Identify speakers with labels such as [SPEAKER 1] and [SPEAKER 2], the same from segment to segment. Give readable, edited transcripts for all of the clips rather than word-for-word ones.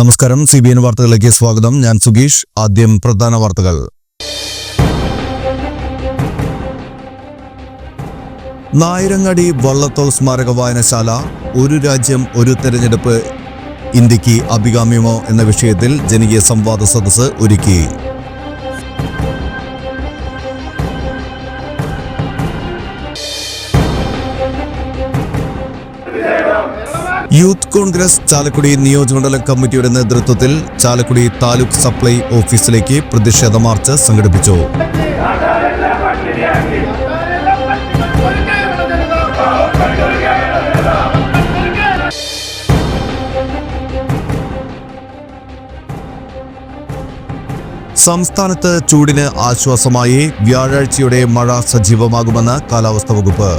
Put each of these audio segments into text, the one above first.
[SPEAKER 1] നമസ്കാരം, CBN വാർത്തകളിലേക്ക് സ്വാഗതം. ഞാൻ സുഗീഷ്. ആദ്യം പ്രധാന വാർത്തകൾ. നായരങ്ങാടി വള്ളത്തോൾ സ്മാരക വായനശാല ഒരു രാജ്യം ഒരു തെരഞ്ഞെടുപ്പ് ഇന്ത്യക്ക് അഭികാമ്യമോ എന്ന വിഷയത്തിൽ ജനകീയ സംവാദ സദസ്സ് ഒരുക്കി. യൂത്ത് കോൺഗ്രസ് ചാലക്കുടി നിയോജകമണ്ഡലം കമ്മിറ്റിയുടെ നേതൃത്വത്തിൽ ചാലക്കുടി താലൂക്ക് സപ്ലൈ ഓഫീസിലേക്ക് പ്രതിഷേധ മാർച്ച് സംഘടിപ്പിച്ചു. സംസ്ഥാനത്ത് ചൂടിന് ആശ്വാസമായി വ്യാഴാഴ്ചയോടെ മഴ സജീവമാകുമെന്ന് കാലാവസ്ഥാ വകുപ്പ്.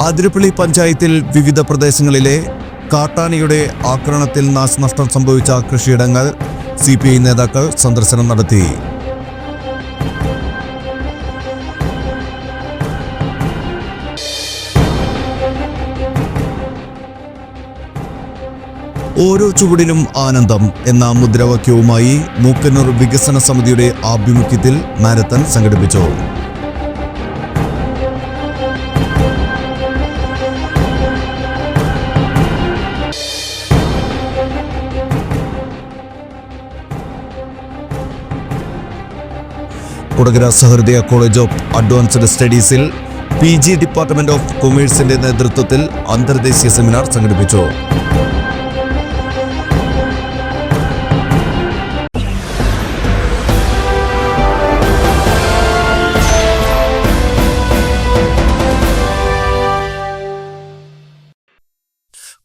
[SPEAKER 1] അതിരപ്പള്ളി പഞ്ചായത്തിൽ വിവിധ പ്രദേശങ്ങളിലെ കാട്ടാനയുടെ ആക്രമണത്തിൽ നാശനഷ്ടം സംഭവിച്ച കൃഷിയിടങ്ങൾ CPI നേതാക്കൾ സന്ദർശനം നടത്തി. ഓരോ ചുവടിലും ആനന്ദം എന്ന മുദ്രാവാക്യവുമായി മൂക്കന്നൂർ വികസന സമിതിയുടെ ആഭിമുഖ്യത്തിൽ മാരത്തൺ സംഘടിപ്പിച്ചു. Kodakara Sahrudaya college of advanced സ്റ്റഡീസിൽ PG ഡിപ്പാർട്ട്മെന്റ് ഓഫ് കൊമേഴ്സിന്റെ നേതൃത്വത്തിൽ അന്തർദേശീയ സെമിനാർ സംഘടിപ്പിച്ചു.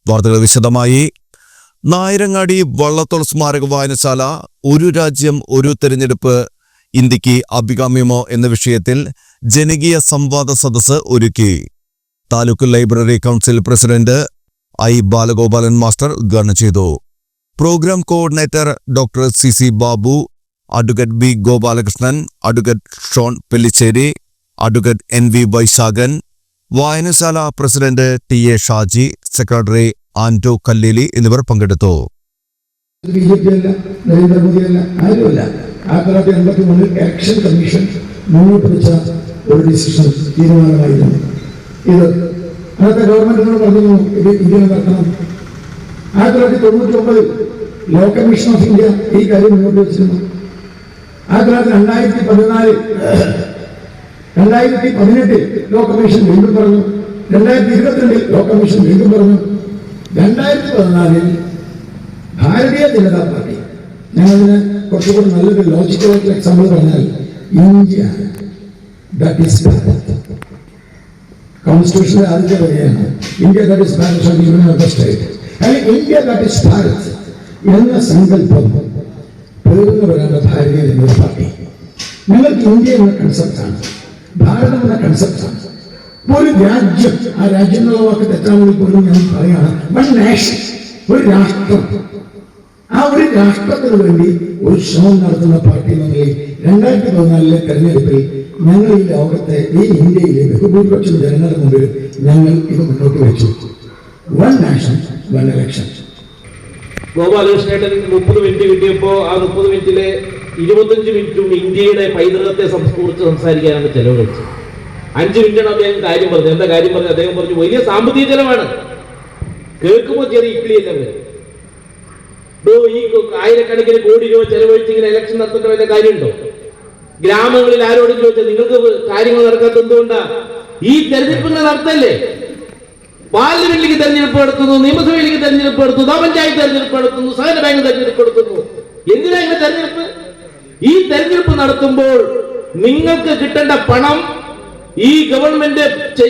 [SPEAKER 1] വാർത്തകൾ വിശദമായി. നായരങ്ങാടി വള്ളത്തോൾ സ്മാരക വായനശാല ഒരു രാജ്യം ഒരു തെരഞ്ഞെടുപ്പ് ഇന്ത്യക്ക് അഭികാമ്യമോ എന്ന വിഷയത്തിൽ ജനകീയ സംവാദ സദസ്സ് ഒരുക്കി. Taluk library council president I. Balagopalan master ഉദ്ഘാടനം ചെയ്തു. Programme coordinator doctor CC Babu, advocate B. Gopalakrishnan, advocate Shone Pellissery, advocate NV Vaisakhan, വായനശാല president TA Shaji, secretary Anto Kalleli എന്നിവർ പങ്കെടുത്തു.
[SPEAKER 2] ഇലക്ഷൻ കമ്മീഷൻ മുന്നോട്ട് വെച്ച ഒരു ഡിസിഷൻ തീരുമാനമായിരുന്നു ഇത്. അന്നത്തെ ഗവൺമെന്റിനോട് പറഞ്ഞു ഇത് ഇന്ത്യയിൽ നടത്തണം. 1999 ലോ കമ്മീഷൻ ഓഫ് ഇന്ത്യ ഈ കാര്യം മുന്നോട്ട് വെച്ചിരുന്നു. 2014 2018 ലോ കമ്മീഷൻ വീണ്ടും പറഞ്ഞു. 2022 ലോ കമ്മീഷൻ വീണ്ടും പറഞ്ഞു. 2014 ഭാരതീയ ജനതാ പാർട്ടി, ഞങ്ങളതിന് കുറച്ചുകൂടി നല്ലൊരു ലോജിക്കലായിട്ടുള്ള എക്സാമ്പിൾ പറഞ്ഞാൽ ഇന്ത്യ ദാറ്റ് ഈസ് ഭാരത്. കോൺസ്റ്റിറ്റ്യൂഷന്റെ ആദ്യത്തെ വരികയാണ് India that is Bharat of union of the state. അല്ലെങ്കിൽ ഇന്ത്യ ദാറ്റ് ഈസ് ഭാരത് എന്ന സങ്കല്പം പേർന്നു വരാനുള്ള ഭാരതീയ ജനതാ പാർട്ടി. നിങ്ങൾക്ക് ഇന്ത്യ എന്ന കൺസെപ്റ്റാണ്, ഭാരതം എന്ന കൺസെപ്റ്റാണ്. ഒരു രാജ്യം, ആ രാജ്യം എന്നുള്ള വാക്ക് തെറ്റാണെങ്കിൽ പോലും ഞാൻ പറയുകയാണ്, വൺ നാഷൻ, ഒരു രാഷ്ട്രം. ആ ഒരു രാഷ്ട്രത്തിന് വേണ്ടി ഒരു ശ്രമം നടത്തുന്ന പാർട്ടി എന്ന നിലയിൽ 2014 തെരഞ്ഞെടുപ്പിൽ ഞങ്ങൾ ഈ ലോകത്തെ, ഈ ഇന്ത്യയിലെ ബഹുഭൂരിപക്ഷം ജനങ്ങളുടെ മുമ്പിൽ ഞങ്ങൾ ഇത് മുന്നോട്ട് വെച്ചു. One nation one election.
[SPEAKER 3] ഗോപാലകൃഷ്ണേട്ടൻ 30 മിനിറ്റ് കിട്ടിയപ്പോൾ ആ 30 മിനിറ്റിലെ 25 മിനിറ്റും ഇന്ത്യയുടെ പൈതൃകത്തെ കുറിച്ച് സംസാരിക്കാനാണ് ചെലവഴിച്ചത്. 5 മിനിറ്റാണ് അദ്ദേഹം കാര്യം പറഞ്ഞത്. എന്താ കാര്യം പറഞ്ഞത്? അദ്ദേഹം പറഞ്ഞു വലിയ സാമ്പത്തിക ചെലവാണ്. കേൾക്കുമ്പോൾ ചെറിയ ഇക്ലിയല്ലേ, ഈ ആയിരക്കണക്കിന് കോടി രൂപ ചെലവഴിച്ച് ഇങ്ങനെ ഇലക്ഷൻ നടത്തേണ്ട വല്ല കാര്യമുണ്ടോ? ഗ്രാമങ്ങളിൽ ആരോടും ചോദിച്ചാൽ നിങ്ങൾക്ക് കാര്യങ്ങൾ നടക്കാത്ത എന്തുകൊണ്ടാ? ഈ തെരഞ്ഞെടുപ്പ് നടത്തല്ലേ? പാർലമെന്റിലേക്ക് തെരഞ്ഞെടുപ്പ് നടത്തുന്നു, നിയമസഭയിലേക്ക് തെരഞ്ഞെടുപ്പ് നടത്തുന്നു, പഞ്ചായത്ത് തെരഞ്ഞെടുപ്പ് നടത്തുന്നു, സഹകരണ ബാങ്ക് തെരഞ്ഞെടുപ്പ് നടത്തുന്നു. എന്തിനാ ഇങ്ങനെ തെരഞ്ഞെടുപ്പ്? ഈ തെരഞ്ഞെടുപ്പ് നടത്തുമ്പോൾ നിങ്ങൾക്ക് കിട്ടേണ്ട പണം ഈ ഗവൺമെന്റ്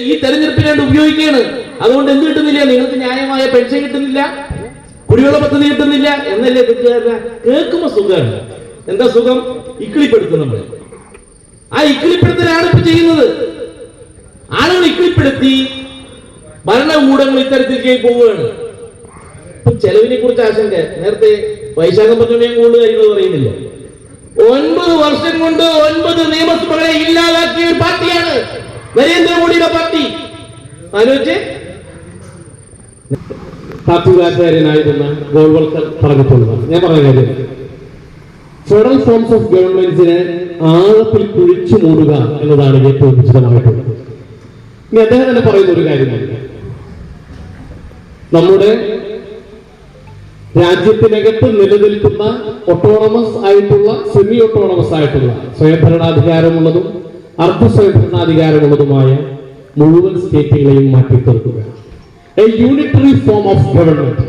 [SPEAKER 3] ഈ തെരഞ്ഞെടുപ്പിന് വേണ്ടി ഉപയോഗിക്കുകയാണ്. അതുകൊണ്ട് എന്ത് കിട്ടുന്നില്ല? നിങ്ങൾക്ക് ന്യായമായ പെൻഷൻ കിട്ടുന്നില്ല, കുടിവെള്ള പദ്ധതി കിട്ടുന്നില്ല എന്നല്ലേ തെറ്റുകാരന? കേൾക്കുമ്പോ സുഖമാണ്. എന്താ സുഖം? ഇക്കിളിപ്പെടുത്തും നമ്മൾ. ആ ഇക്കിളിപ്പെടുത്തലാണ് ഇപ്പൊ ചെയ്യുന്നത്. ആളുകൾ ഇക്കിളിപ്പെടുത്തി ഭരണകൂടങ്ങൾ ഇത്തരത്തിലേക്ക് പോവുകയാണ്. ഇപ്പൊ ചെലവിനെ കുറിച്ച് ആശങ്ക. നേരത്തെ വൈശാഖം പറഞ്ഞ ഞാൻ കൂടുതൽ കാര്യങ്ങൾ പറയുന്നില്ല. 9 വർഷം കൊണ്ട് 9 നിയമസഭകളെ ഇല്ലാതാക്കിയ ഒരു പാർട്ടിയാണ് നരേന്ദ്രമോദിയുടെ പാർട്ടി. ആലോചിച്ച് തത്വചാര്യനായിരുന്ന ഗോൾവൽക്കർ പറഞ്ഞിട്ടുള്ളത് ഞാൻ പറഞ്ഞ കാര്യം, ഫെഡറൽ ഫോംസ് ഓഫ് ഗവൺമെന്റ്സിനെ ആഴത്തിൽ കുഴിച്ചു മൂടുക എന്നതാണ് ഏറ്റവും ഉചിതമായിട്ടുള്ളത്. ഇനി അദ്ദേഹം തന്നെ പറയുന്ന ഒരു കാര്യമാണ്, നമ്മുടെ രാജ്യത്തിനകത്ത് നിലനിൽക്കുന്ന ഓട്ടോണമസ് ആയിട്ടുള്ള സെമി ഓട്ടോണമസ് ആയിട്ടുള്ള സ്വയംഭരണാധികാരമുള്ളതും അർദ്ധ സ്വയംഭരണാധികാരമുള്ളതുമായ മുഴുവൻ സ്റ്റേറ്റുകളെയും മാറ്റിത്തീർക്കുക. A unitary form of government,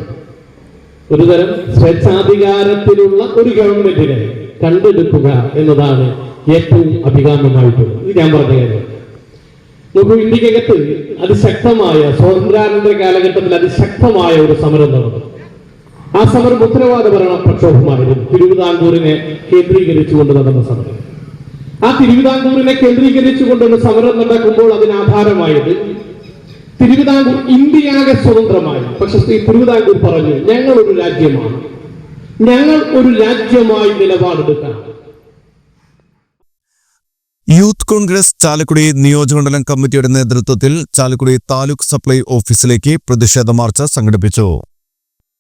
[SPEAKER 3] ഒരുതരം സ്വേച്ഛാധികാരത്തിലുള്ള ഒരു ഗവൺമെന്റിനെ കണ്ടെടുക്കുക എന്നതാണ് ഏറ്റവും അഭികാമ്യമായിട്ടുള്ളത്. ഇത് ഞാൻ പറഞ്ഞ കാര്യം. നമുക്ക് ഇന്ത്യക്കകത്ത് അതിശക്തമായ സ്വാതന്ത്ര്യാനന്തര കാലഘട്ടത്തിൽ അതിശക്തമായ ഒരു സമരം നടന്നു. ആ സമരം ഉത്തരവാദ ഭരണ പ്രക്ഷോഭമായിരുന്നു. തിരുവിതാംകൂറിനെ കേന്ദ്രീകരിച്ചുകൊണ്ട് നടന്ന സമരം. ആ തിരുവിതാംകൂറിനെ കേന്ദ്രീകരിച്ചുകൊണ്ടുള്ള സമരം നടക്കുമ്പോൾ അതിനാധാരമായത് തിരുവിതാംകൂർ ഇന്ത്യയാകെ സ്വതന്ത്രമായി. പക്ഷെ തിരുവിതാംകൂർ പറഞ്ഞു, ഞങ്ങൾ ഒരു രാജ്യമാണ്, ഞങ്ങൾ ഒരു രാജ്യമായി നിലപാടെടുക്കണം.
[SPEAKER 1] യൂത്ത് കോൺഗ്രസ് ചാലക്കുടി നിയോജകമണ്ഡലം കമ്മിറ്റിയുടെ നേതൃത്വത്തിൽ ചാലക്കുടി താലൂക്ക് സപ്ലൈ ഓഫീസിലേക്ക് പ്രതിഷേധ മാർച്ച് സംഘടിപ്പിച്ചു.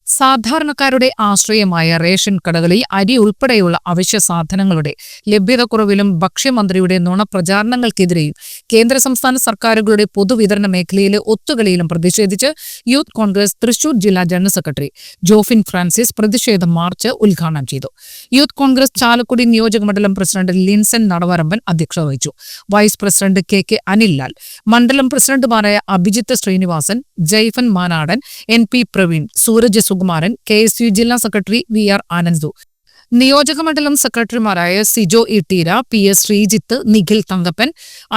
[SPEAKER 4] സാധാരണക്കാരുടെ ആശ്രയമായ റേഷൻ കടകളിൽ അരി ഉൾപ്പെടെയുള്ള അവശ്യ സാധനങ്ങളുടെ ലഭ്യതക്കുറവിലും ഭക്ഷ്യമന്ത്രിയുടെ നുണപ്രചാരണങ്ങൾക്കെതിരെയും കേന്ദ്ര സംസ്ഥാന സർക്കാരുകളുടെ പൊതുവിതരണ മേഖലയിലെ ഒത്തുകളിയിലും പ്രതിഷേധിച്ച് യൂത്ത് കോൺഗ്രസ് തൃശൂർ ജില്ലാ ജനറൽ സെക്രട്ടറി ജോഫിൻ ഫ്രാൻസിസ് പ്രതിഷേധ മാർച്ച് ഉദ്ഘാടനം ചെയ്തു. യൂത്ത് കോൺഗ്രസ് ചാലക്കുടി നിയോജകമണ്ഡലം പ്രസിഡന്റ് ലിൻസൺ നടവരമ്പൻ അധ്യക്ഷത വഹിച്ചു. Vice president K Anil Lal, മണ്ഡലം പ്രസിഡന്റുമാരായ അഭിജിത്ത് ശ്രീനിവാസൻ, ജയ്ഫൻ മാനാടൻ, NP പ്രവീൺ, സൂരജ് സുകുമാരൻ, KSU ജില്ലാ സെക്രട്ടറി VR ആനന്ദു, നിയോജകമണ്ഡലം സെക്രട്ടറിമാരായ സിജോ ഇട്ടീര, PS ശ്രീജിത്ത്, നിഖിൽ തങ്കപ്പൻ,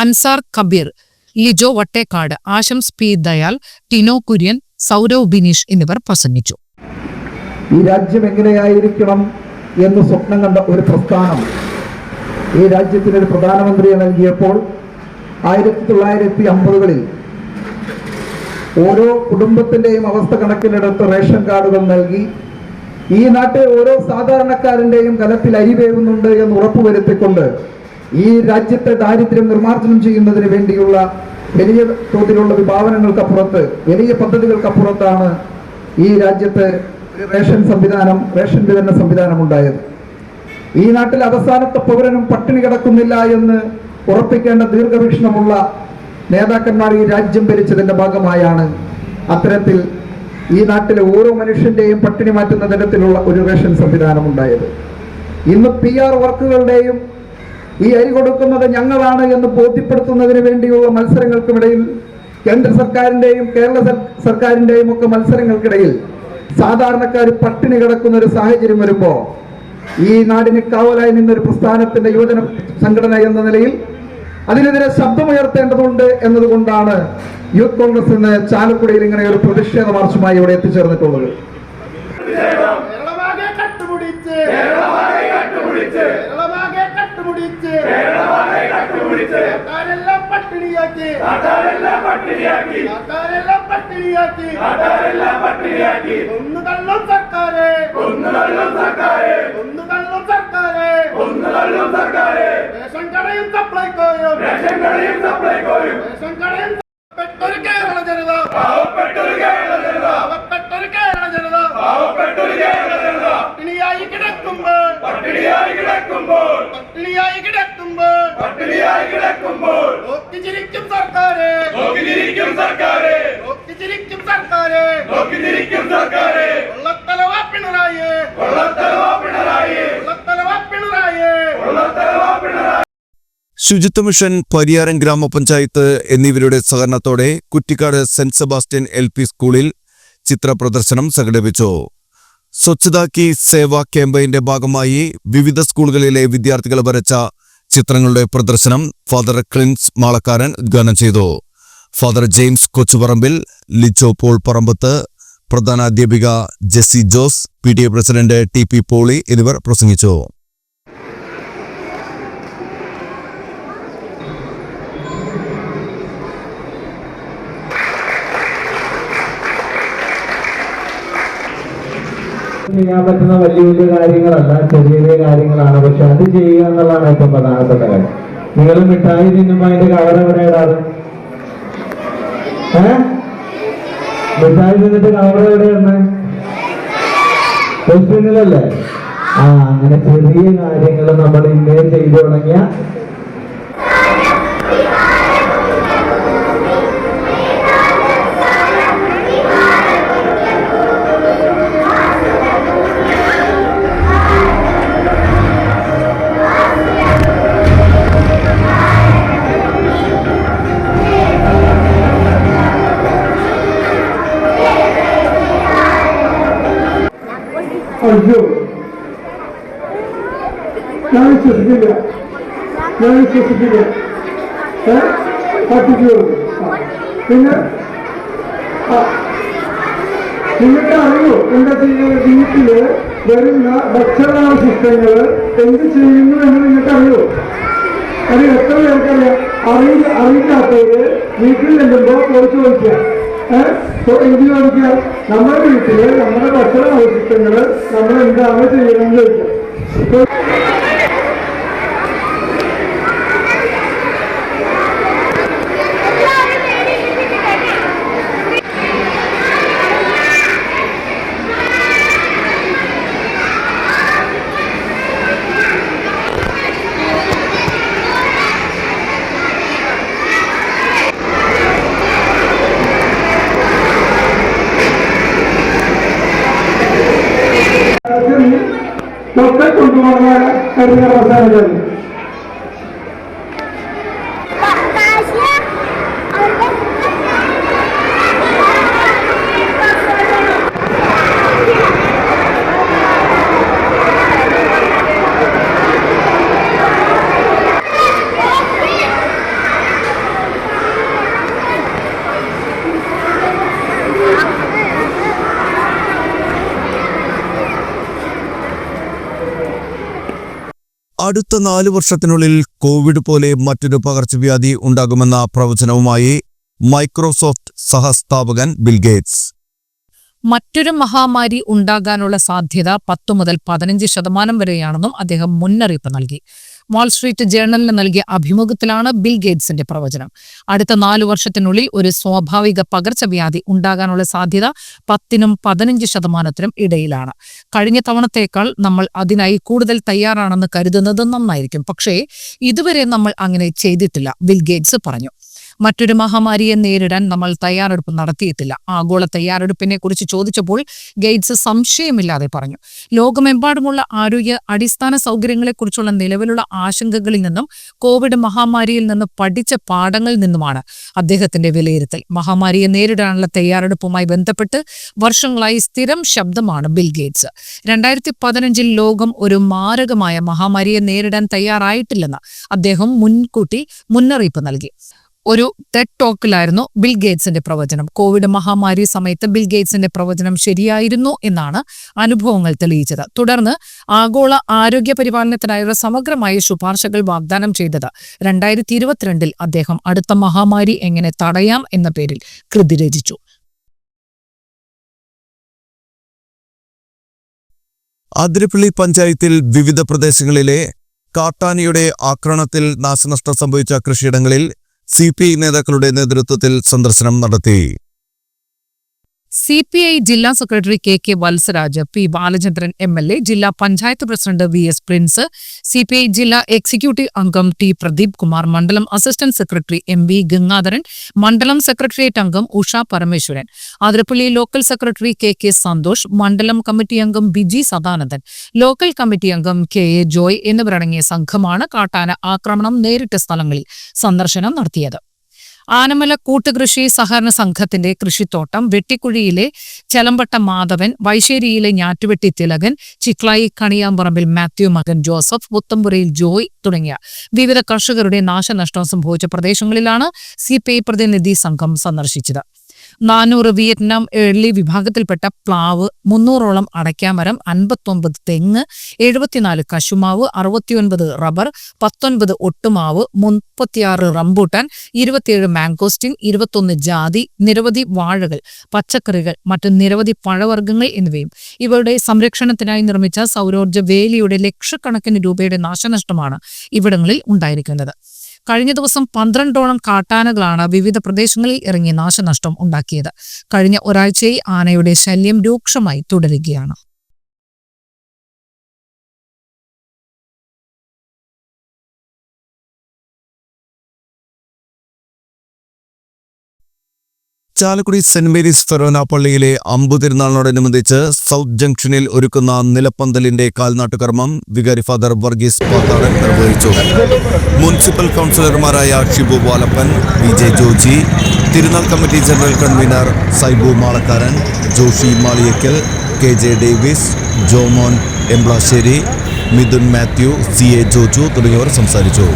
[SPEAKER 4] അൻസാർ കബീർ, ലിജോ വട്ടേക്കാട്, ആശംസ് P ദയാൽ, ടിനോ കുര്യൻ, സൗരവ് ബിനീഷ് എന്നിവർ പ്രസംഗിച്ചു.
[SPEAKER 5] ഈ രാജ്യം എങ്ങനെയായിരിക്കണം എന്ന് സ്വപ്നം കണ്ട ഒരു പ്രസ്ഥാനം ഈ രാജ്യത്തിനൊരു പ്രധാനമന്ത്രിയെ നൽകിയപ്പോൾ 1950കളിൽ ഓരോ കുടുംബത്തിന്റെയും അവസ്ഥ കണക്കിലെടുത്ത് റേഷൻ കാർഡുകൾ നൽകി ഈ നാട്ടിലെ ഓരോ സാധാരണക്കാരന്റെയും കലത്തിൽ അരി വേവുന്നുണ്ട് എന്ന് ഉറപ്പുവരുത്തിക്കൊണ്ട് ഈ രാജ്യത്തെ ദാരിദ്ര്യം നിർമ്മാർജ്ജനം ചെയ്യുന്നതിന് വേണ്ടിയുള്ള വലിയ തോതിലുള്ള വിഭാവനങ്ങൾക്കപ്പുറത്ത്, വലിയ പദ്ധതികൾക്കപ്പുറത്താണ് ഈ രാജ്യത്ത് ഒരു റേഷൻ വിതരണ സംവിധാനം ഉണ്ടായത്. ഈ നാട്ടിൽ അവസാനത്തെ പൗരനും പട്ടിണി കിടക്കുന്നില്ല എന്ന് ഉറപ്പിക്കേണ്ട ദീർഘവീക്ഷണമുള്ള നേതാക്കന്മാർ ഈ രാജ്യം ഭരിച്ചതിന്റെ ഭാഗമായാണ് അത്തരത്തിൽ ഈ നാട്ടിലെ ഓരോ മനുഷ്യന്റെയും പട്ടിണി മാറ്റുന്ന തരത്തിലുള്ള ഒരു റേഷൻ സംവിധാനം ഉണ്ടായത്. ഇന്ന് PR വർക്കുകളുടെയും ഈ അരി കൊടുക്കുന്നത് ഞങ്ങളാണ് എന്ന് ബോധ്യപ്പെടുത്തുന്നതിന് വേണ്ടിയുള്ള മത്സരങ്ങൾക്കിടയിൽ, കേന്ദ്ര സർക്കാരിന്റെയും കേരള സർക്കാരിന്റെയും ഒക്കെ മത്സരങ്ങൾക്കിടയിൽ സാധാരണക്കാർ പട്ടിണി കിടക്കുന്ന ഒരു സാഹചര്യം വരുമ്പോൾ ഈ നാടിന് കാവലായി നിന്നൊരു പ്രസ്ഥാനത്തിന്റെ യുവജന സംഘടന എന്ന നിലയിൽ അതിനെതിരെ ശബ്ദമുയർത്തേണ്ടതുണ്ട് എന്നതുകൊണ്ടാണ് യൂത്ത് കോൺഗ്രസ് ഇന്ന് ചാലക്കുടിയിൽ ഇങ്ങനെ ഒരു പ്രതിഷേധ മാർച്ചുമായി ഇവിടെ എത്തിച്ചേർന്നിട്ടുള്ളത്.
[SPEAKER 1] ശുചിത്വ മിഷൻ, പരിയാരം ഗ്രാമപഞ്ചായത്ത് എന്നിവരുടെ സഹകരണത്തോടെ കുറ്റിക്കാട് സെന്റ് സെബാസ്റ്റ്യൻ LP സ്കൂളിൽ ചിത്ര പ്രദർശനം സംഘടിപ്പിച്ചു. സ്വച്ഛതാ കി സേവ ക്യാമ്പയിന്റെ ഭാഗമായി വിവിധ സ്കൂളുകളിലെ വിദ്യാർത്ഥികൾ വരച്ച ചിത്രങ്ങളുടെ പ്രദർശനം ഫാദർ ക്ലിൻസ് മാളക്കാരൻ ഉദ്ഘാടനം ചെയ്തു. Father James Kochuparambil, Lijo Paul Parambath, പ്രധാനാധ്യാപിക Jessy Jose, PTA president TP Poly എന്നിവർ പ്രസംഗിച്ചു.
[SPEAKER 6] ചെയ്യാൻ പറ്റുന്ന വലിയ വലിയ കാര്യങ്ങളല്ല, ചെറിയ ചെറിയ കാര്യങ്ങളാണ്. പക്ഷെ അത് ചെയ്യുക എന്നുള്ളതാണ് ഏറ്റവും പ്രധാനപ്പെട്ട കാര്യം. നിങ്ങൾ മിഠായി തിന്നുമ്പോൾ അതിന്റെ കവർ എവിടെ ഇടാറ്? മിഠായി തിന്നിട്ട് കവർ എവിടെ ഇടണേ? ഡസ്റ്റ്ബിന്നിലല്ലേ? അങ്ങനെ ചെറിയ കാര്യങ്ങൾ നമ്മൾ ഇന്നേ ചെയ്തു തുടങ്ങിയ
[SPEAKER 2] അയ്യോ, ഞാൻ വിശ്വസിക്കില്ല. പിന്നെ നിങ്ങൾക്ക് അറിയോ എന്താ ചെയ്യുന്നത്? വീട്ടില് വരുന്ന ഭക്ഷണാവശിഷ്ടങ്ങൾ എന്ത് ചെയ്യുന്നു എന്ന് നിങ്ങൾക്ക് അറിയോ? അത് എത്ര പേർക്കറിയാം? അറിയില്ലാത്തവര് വീട്ടിൽ ചെല്ലുമ്പോൾ കുറച്ച് ചോദിക്കാം. എന്ത് ചോദിക്കാം? നമ്മുടെ വീട്ടില് നമ്മുടെ ഭക്ഷണാവശിഷ്ടങ്ങള് നമ്മൾ എന്താണ് ചെയ്യണമെന്ന് ചോദിക്കാം. ഡോക്ടറെ കൊണ്ടുപോകുന്ന അവസാനം
[SPEAKER 1] അടുത്ത 4 വർഷത്തിനുള്ളിൽ കോവിഡ് പോലെ മറ്റൊരു പകർച്ചവ്യാധി ഉണ്ടാകുമെന്ന പ്രവചനവുമായി മൈക്രോസോഫ്റ്റ് സഹസ്ഥാപകൻ ബിൽ ഗേറ്റ്സ്.
[SPEAKER 4] മറ്റൊരു മഹാമാരി ഉണ്ടാകാനുള്ള സാധ്യത 10 മുതൽ 15% വരെയാണെന്നും അദ്ദേഹം മുന്നറിയിപ്പ് നൽകി. വാൾസ്ട്രീറ്റ് ജേർണലിന് നൽകിയ അഭിമുഖത്തിലാണ് ബിൽ ഗേറ്റ്സിന്റെ പ്രവചനം. അടുത്ത 4 വർഷത്തിനുള്ളിൽ ഒരു സ്വാഭാവിക പകർച്ചവ്യാധി ഉണ്ടാകാനുള്ള സാധ്യത 10നും 15% ഇടയിലാണ്. കഴിഞ്ഞ തവണത്തേക്കാൾ നമ്മൾ അതിനായി കൂടുതൽ തയ്യാറാണെന്ന് കരുതുന്നത് നന്നായിരിക്കും, പക്ഷേ ഇതുവരെ നമ്മൾ അങ്ങനെ ചെയ്തിട്ടില്ല, ബിൽ ഗേറ്റ്സ് പറഞ്ഞു. മറ്റൊരു മഹാമാരിയെ നേരിടാൻ നമ്മൾ തയ്യാറെടുപ്പ് നടത്തിയിട്ടില്ല. ആഗോള തയ്യാറെടുപ്പിനെ കുറിച്ച് ചോദിച്ചപ്പോൾ ഗേറ്റ്സ് സംശയമില്ലാതെ പറഞ്ഞു. ലോകമെമ്പാടുമുള്ള ആരോഗ്യ അടിസ്ഥാന സൗകര്യങ്ങളെക്കുറിച്ചുള്ള നിലവിലുള്ള ആശങ്കകളിൽ നിന്നും കോവിഡ് മഹാമാരിയിൽ നിന്ന് പഠിച്ച പാഠങ്ങളിൽ നിന്നുമാണ് അദ്ദേഹത്തിന്റെ വിലയിരുത്തൽ. മഹാമാരിയെ നേരിടാനുള്ള തയ്യാറെടുപ്പുമായി ബന്ധപ്പെട്ട് വർഷങ്ങളായി സ്ഥിരം ശബ്ദമാണ് ബിൽ ഗേറ്റ്സ്. 2015 ലോകം ഒരു മാരകമായ മഹാമാരിയെ നേരിടാൻ തയ്യാറായിട്ടില്ലെന്ന് അദ്ദേഹം മുൻകൂട്ടി മുന്നറിയിപ്പ് നൽകി. ഒരു ടെഡ് ടോക്കിലായിരുന്നു ബിൽ ഗേറ്റ്സിന്റെ പ്രവചനം. കോവിഡ് മഹാമാരി സമയത്ത് ബിൽ ഗേറ്റ്സിന്റെ പ്രവചനം ശരിയായിരുന്നു എന്നാണ് അനുഭവങ്ങൾ തെളിയിച്ചത്. തുടർന്ന് ആഗോള ആരോഗ്യ പരിപാലനത്തിനായുള്ള സമഗ്രമായ ശുപാർശകൾ വാഗ്ദാനം ചെയ്തത് 2022 അദ്ദേഹം അടുത്ത മഹാമാരി എങ്ങനെ തടയാം എന്ന പേരിൽ കൃതി രചിച്ചു.
[SPEAKER 1] അതിരപ്പള്ളി പഞ്ചായത്തിൽ വിവിധ പ്രദേശങ്ങളിലെ കാട്ടാനയുടെ ആക്രമണത്തിൽ നാശനഷ്ടം സംഭവിച്ച കൃഷിയിടങ്ങളിൽ CPI നേതാക്കളുടെ നേതൃത്വത്തിൽ സന്ദർശനം നടത്തി.
[SPEAKER 4] CPI ജില്ലാ secretary KK Valsaraj, P Balachandran MLA, ജില്ലാ panchayat president VS Prince, CPI ജില്ലാ എക്സിക്യൂട്ടീവ് അംഗം T പ്രദീപ് കുമാർ, മണ്ഡലം അസിസ്റ്റന്റ് സെക്രട്ടറി MB ഗംഗാധരൻ, മണ്ഡലം സെക്രട്ടേറിയറ്റ് അംഗം Usha Parameswaran, Athirappilly local secretary KK Santhosh, മണ്ഡലം കമ്മിറ്റി അംഗം ബിജി സദാനന്ദൻ, ലോക്കൽ കമ്മിറ്റി അംഗം KA ജോയ് എന്നിവരടങ്ങിയ സംഘമാണ് കാട്ടാന ആക്രമണം നേരിട്ട സ്ഥലങ്ങളിൽ സന്ദർശനം നടത്തിയത്. ആനമല കൂട്ടുകൃഷി സഹകരണ സംഘത്തിന്റെ കൃഷിത്തോട്ടം വെട്ടിക്കുഴിയിലെ ചെലമ്പട്ട മാധവൻ, വൈശ്ശേരിയിലെ ഞാറ്റുവെട്ടി തിലകൻ, ചിക്ലായി കണിയാമ്പറമ്പിൽ മാത്യു മകൻ ജോസഫ്, പുത്തമ്പുരയിൽ ജോയ് തുടങ്ങിയ വിവിധ കർഷകരുടെ നാശനഷ്ടം സംഭവിച്ച പ്രദേശങ്ങളിലാണ് CPI പ്രതിനിധി സംഘം സന്ദർശിച്ചത്. 400 വിയറ്റ്നാം ഏർലി വിഭാഗത്തിൽപ്പെട്ട പ്ലാവ്, 300ഓളം അടയ്ക്കാമരം, 59 തെങ്ങ്, 74 കശുമാവ്, 69 റബ്ബർ, 19 ഒട്ടുമാവ്, 36 റംബൂട്ടാൻ, 27 മാംഗോസ്റ്റിൻ, 21 ജാതി, നിരവധി വാഴകൾ, പച്ചക്കറികൾ, മറ്റ് നിരവധി പഴവർഗ്ഗങ്ങൾ എന്നിവയും ഇവയുടെ സംരക്ഷണത്തിനായി നിർമ്മിച്ച സൗരോർജ്ജ വേലിയുടെ ലക്ഷക്കണക്കിന് രൂപയുടെ നാശനഷ്ടമാണ് ഇവിടങ്ങളിൽ ഉണ്ടായിരിക്കുന്നത്. കഴിഞ്ഞ ദിവസം 12ഓളം കാട്ടാനകളാണ് വിവിധ പ്രദേശങ്ങളിൽ ഇറങ്ങി നാശനഷ്ടം ഉണ്ടാക്കിയത്. കഴിഞ്ഞ ഒരാഴ്ചയായി ആനയുടെ ശല്യം രൂക്ഷമായി തുടരുകയാണ്.
[SPEAKER 1] ചാലക്കുടി സെന്റ് മേരീസ് ഫെറോന പള്ളിയിലെ അമ്പുതിരുനാളിനോടനുബന്ധിച്ച് സൗത്ത് ജംഗ്ഷനിൽ ഒരുക്കുന്ന നിലപ്പന്തലിന്റെ കാൽനാട്ടുകർമ്മം വികാരി ഫാദർ വർഗീസ് പാത്താടൻ നിർവഹിച്ചു. മുനിസിപ്പൽ കൗൺസിലർമാരായ ഷിബു വാലപ്പൻ, വിജയ് ജോജി, തിരുനാൾ committee general convener Saibu Malakkaran, Joshy Maliyakkal, KJ Davis, Jomon Emblassery, Mithun Mathew, CA Joju തുടങ്ങിയവർ സംസാരിച്ചു.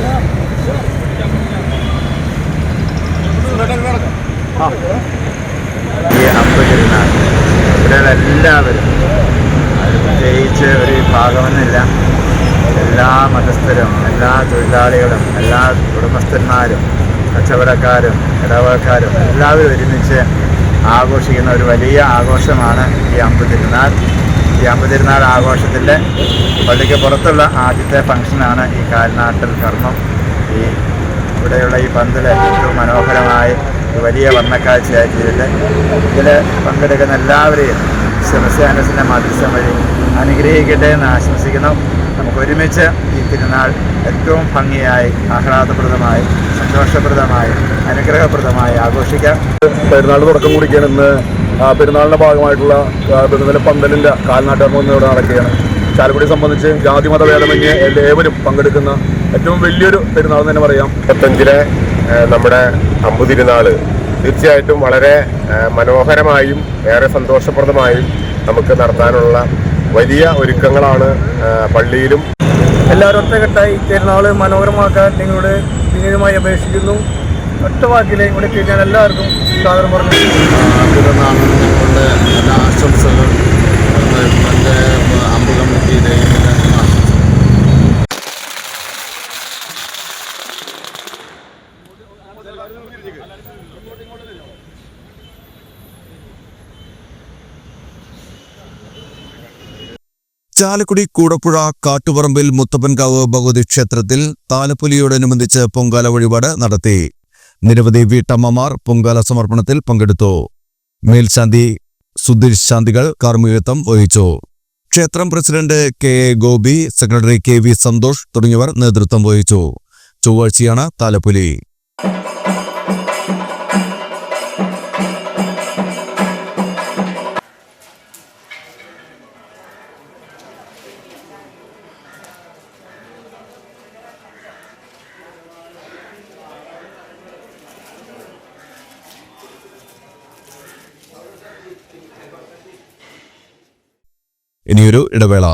[SPEAKER 7] ഈ അമ്പതിരുന്നാൾ ഇവിടെയുള്ള എല്ലാവരും, അത് പ്രത്യേകിച്ച് ഒരു വിഭാഗമെന്നില്ല, എല്ലാ മതസ്ഥരും, എല്ലാ തൊഴിലാളികളും, എല്ലാ കുടുംബസ്ഥന്മാരും, കച്ചവടക്കാരും, ഇടവക്കാരും എല്ലാവരും ഒരുമിച്ച് ആഘോഷിക്കുന്ന ഒരു വലിയ ആഘോഷമാണ് ഈ അമ്പതിരുന്നാൾ. ഈ അമ്പതിരുന്നാൾ ആഘോഷത്തിൻ്റെ പള്ളിക്ക് പുറത്തുള്ള ആദ്യത്തെ ഫംഗ്ഷനാണ് ഈ കാൽനാട്ടൽ കർമ്മം. ഈ ഇവിടെയുള്ള ഈ പന്തൽ ഏറ്റവും മനോഹരമായി വലിയ വർണ്ണക്കാഴ്ചയാക്കിയിട്ട് ഇതിൽ പങ്കെടുക്കുന്ന എല്ലാവരെയും സെബസ്ത്യാനോസിൻ്റെ മധ്യസ്ഥം വഴി അനുഗ്രഹിക്കട്ടെ എന്ന് ആശംസിക്കുന്നു. നമുക്ക് ഒരുമിച്ച് ഈ തിരുനാൾ ഏറ്റവും ഭംഗിയായി, ആഹ്ലാദപ്രദമായി, സന്തോഷപ്രദമായി, അനുഗ്രഹപ്രദമായി ആഘോഷിക്കാം.
[SPEAKER 8] പെരുന്നാൾ തുടക്കം കുറിക്കുകയാണ്. ഇന്ന് പെരുന്നാളിൻ്റെ ഭാഗമായിട്ടുള്ള പന്തലിൻ്റെ കാൽനാട്ടകർമ്മം ഇവിടെ നടക്കുകയാണ്. ചാലക്കുടിയെ സംബന്ധിച്ച് ജാതിമത ഭേദമന്യേ ഏവരും പങ്കെടുക്കുന്ന ഏറ്റവും വലിയൊരു പെരുന്നാൾ തന്നെ പറയാം.
[SPEAKER 9] 25 നമ്മുടെ അമ്പുതിരുനാള് തീർച്ചയായിട്ടും വളരെ മനോഹരമായും ഏറെ സന്തോഷപ്രദമായും നമുക്ക് നടത്താനുള്ള വലിയ ഒരുക്കങ്ങളാണ് പള്ളിയിലും.
[SPEAKER 5] എല്ലാവരും ഒറ്റക്കെട്ടായി തിരുനാൾ മനോഹരമാക്കാൻ നിങ്ങളുടെ വിനീതമായി അപേക്ഷിക്കുന്നു. ഒറ്റ വാക്കിലെ ഇവിടെ കഴിഞ്ഞാൽ എല്ലാവർക്കും സ്വാഗതം പറഞ്ഞു.
[SPEAKER 8] പെരുന്നാളിന് ഞങ്ങളുടെ എല്ലാ ആശംസകൾ എൻ്റെ അമ്പു കമ്മിറ്റിയുടെ
[SPEAKER 1] ചാലക്കുടി കൂടപ്പുഴ കാട്ടുപറമ്പിൽ മുത്തപ്പൻകാവ് ഭഗവതി ക്ഷേത്രത്തിൽ താലപ്പൊലിയോടനുബന്ധിച്ച് പൊങ്കാല വഴിപാട് നടത്തി. നിരവധി വീട്ടമ്മമാർ പൊങ്കാല സമർപ്പണത്തിൽ പങ്കെടുത്തു. മേൽശാന്തി സുധീർ ശാന്തികൾ കാർമ്മികത്വം വഹിച്ചു. ക്ഷേത്രം president KA Gopi, secretary KV Santhosh തുടങ്ങിയവർ നേതൃത്വം വഹിച്ചു. ചൊവ്വാഴ്ചയാണ് താലപ്പൊലി. ഇനിയൊരു ഇടവേള.